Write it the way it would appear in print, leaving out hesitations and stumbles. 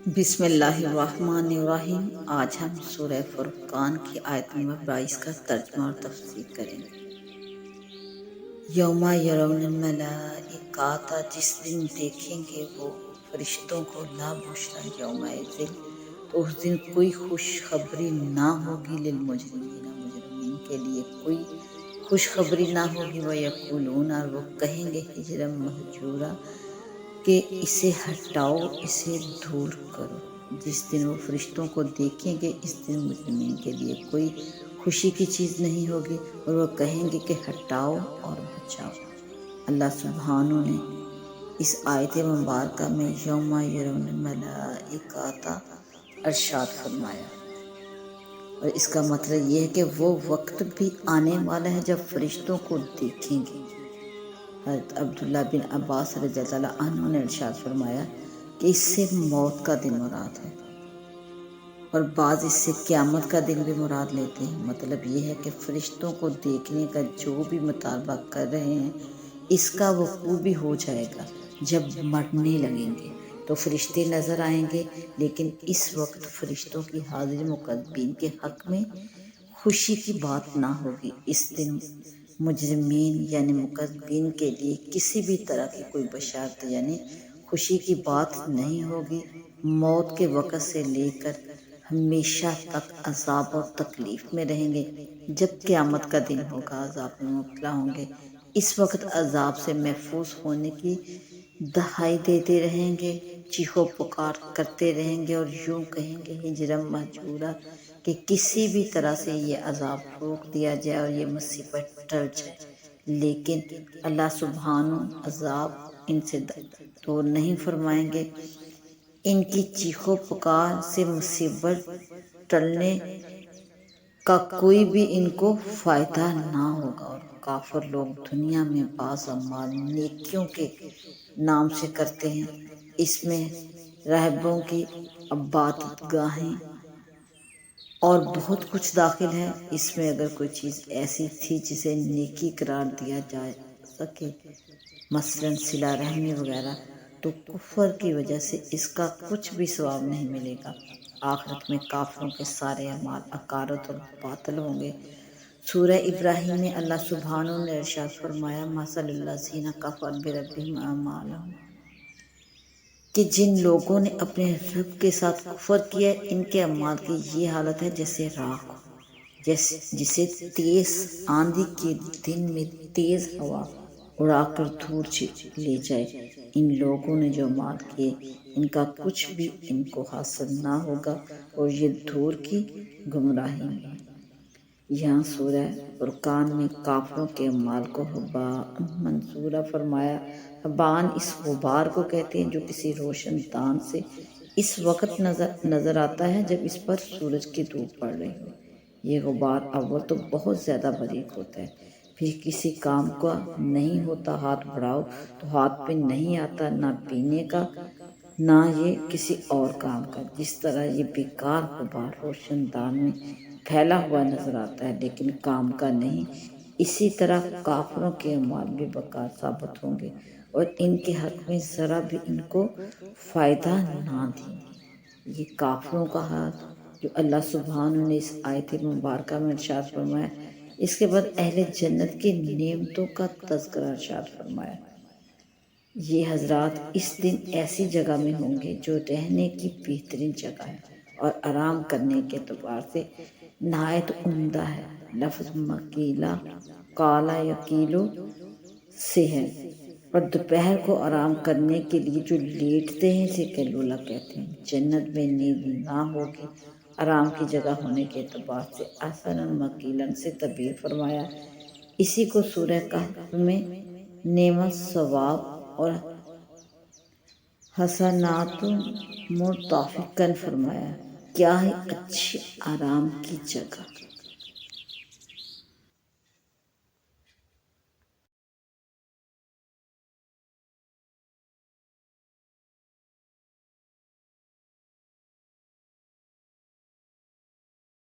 بسم اللہ الرحمن الرحیم۔ آج ہم سورہ فرقان کی آیت نمبر 22 کا ترجمہ اور تفسیر کریں گے۔ یوم یرون الملائکۃ، جس دن دیکھیں گے وہ فرشتوں کو، لا بشریٰ یومئذ، تو اس دن کوئی خوشخبری نہ ہوگی، للمجرمین، مجرمین کے لیے کوئی خوشخبری نہ ہوگی، ویقولون، اور وہ کہیں گے، ہجرا مہجورا، کہ اسے ہٹاؤ، اسے دور کرو۔ جس دن وہ فرشتوں کو دیکھیں گے، اس دن مجرمین کے لیے کوئی خوشی کی چیز نہیں ہوگی، اور وہ کہیں گے کہ ہٹاؤ اور بچاؤ۔ اللہ سبحانہ نے اس آیت مبارکہ میں یوم یرون الملائکۃ ارشاد فرمایا، اور اس کا مطلب یہ ہے کہ وہ وقت بھی آنے والا ہے جب فرشتوں کو دیکھیں گے۔ حضرت عبداللہ بن عباس رضی اللہ عنہ نے ارشاد فرمایا کہ اس سے موت کا دن مراد ہے، اور بعض اس سے قیامت کا دن بھی مراد لیتے ہیں۔ مطلب یہ ہے کہ فرشتوں کو دیکھنے کا جو بھی مطالبہ کر رہے ہیں، اس کا وقوع بھی ہو جائے گا۔ جب مرنے لگیں گے تو فرشتے نظر آئیں گے، لیکن اس وقت فرشتوں کی حاضری مکذبین کے حق میں خوشی کی بات نہ ہوگی۔ اس دن مجرمین یعنی مکذبین کے لیے کسی بھی طرح کی کوئی بشارت یعنی خوشی کی بات نہیں ہوگی۔ موت کے وقت سے لے کر ہمیشہ تک عذاب اور تکلیف میں رہیں گے۔ جب قیامت کا دن ہوگا، عذاب میں مبتلا ہوں گے۔ اس وقت عذاب سے محفوظ ہونے کی دہائی دیتے رہیں گے، چیخو پکار کرتے رہیں گے، اور یوں کہیں گے، ہجرم مہجورا، کہ کسی بھی طرح سے یہ عذاب روک دیا جائے اور یہ مصیبت ٹل جائے۔ لیکن اللہ سبحانہ عذاب ان سے دور نہیں فرمائیں گے۔ ان کی چیخو پکار سے مصیبت ٹلنے کا کوئی بھی ان کو فائدہ نہ ہوگا، اور کافر لوگ دنیا میں بعض اعمال نیکیوں کے نام سے کرتے ہیں۔ اس میں راہبوں کی عبادت گاہیں اور بہت کچھ داخل ہے۔ اس میں اگر کوئی چیز ایسی تھی جسے نیکی قرار دیا جا سکے، مثلاً صلہ رحمی وغیرہ، تو کفر کی وجہ سے اس کا کچھ بھی ثواب نہیں ملے گا۔ آخرت میں کافروں کے سارے اعمال عکارت اور باطل ہوں گے۔ سورہ ابراہیم میں اللہ سبحانہ نے ارشاد فرمایا، مثل الذین کفروا بربہم اعمالہم، کہ جن لوگوں نے اپنے رب کے ساتھ کفر کیا، ان کے اعمال کی یہ حالت ہے جیسے راکھ ہو، جسے تیز آندھی کے دن میں تیز ہوا اڑا کر دور لے جائے۔ ان لوگوں نے جو اعمال کیے، ان کا کچھ بھی ان کو حاصل نہ ہوگا، اور یہ دور کی گمراہی میں ہے۔ یہاں سورہ فرقان میں کافروں کے اعمال کو ہباء منثورا فرمایا۔ ہباء اس غبار کو کہتے ہیں جو کسی روشن دان سے اس وقت نظر آتا ہے جب اس پر سورج کی دھوپ پڑ رہی ہو۔ یہ غبار اول تو بہت زیادہ باریک ہوتا ہے، پھر کسی کام کا نہیں ہوتا، ہاتھ بڑھاؤ تو ہاتھ پہ نہیں آتا، نہ پینے کا نہ یہ کسی اور کام کا۔ جس طرح یہ بیکار غبار روشن دان میں پھیلا ہوا نظر آتا ہے لیکن کام کا نہیں، اسی طرح کافروں کے اعمال بھی بیکار ثابت ہوں گے، اور ان کے حق میں ذرا بھی ان کو فائدہ نہ دیں گے۔ یہ کافروں کا حال جو اللہ سبحانہ نے اس آیت مبارکہ میں ارشاد فرمایا۔ اس کے بعد اہل جنت کی نعمتوں کا تذکرہ ارشاد فرمایا۔ یہ حضرات اس دن ایسی جگہ میں ہوں گے جو رہنے کی بہترین جگہ ہے اور آرام کرنے کے اعتبار سے نہایت عمدہ ہے۔ لفظ مکیلا کالا یکیلو سے ہے، اور دوپہر کو آرام کرنے کے لیے جو لیٹتے ہیں اسے کیلولا کہتے ہیں۔ جنت میں نیند نہ ہوگی، آرام کی جگہ ہونے کے اعتبار سے احسن مکیلن سے تعبیر فرمایا۔ اسی کو سورہ کہف میں نعمت ثواب اور حسنات مرتفقاً فرمایا۔ کیا ہے اچھی آرام کی جگہ۔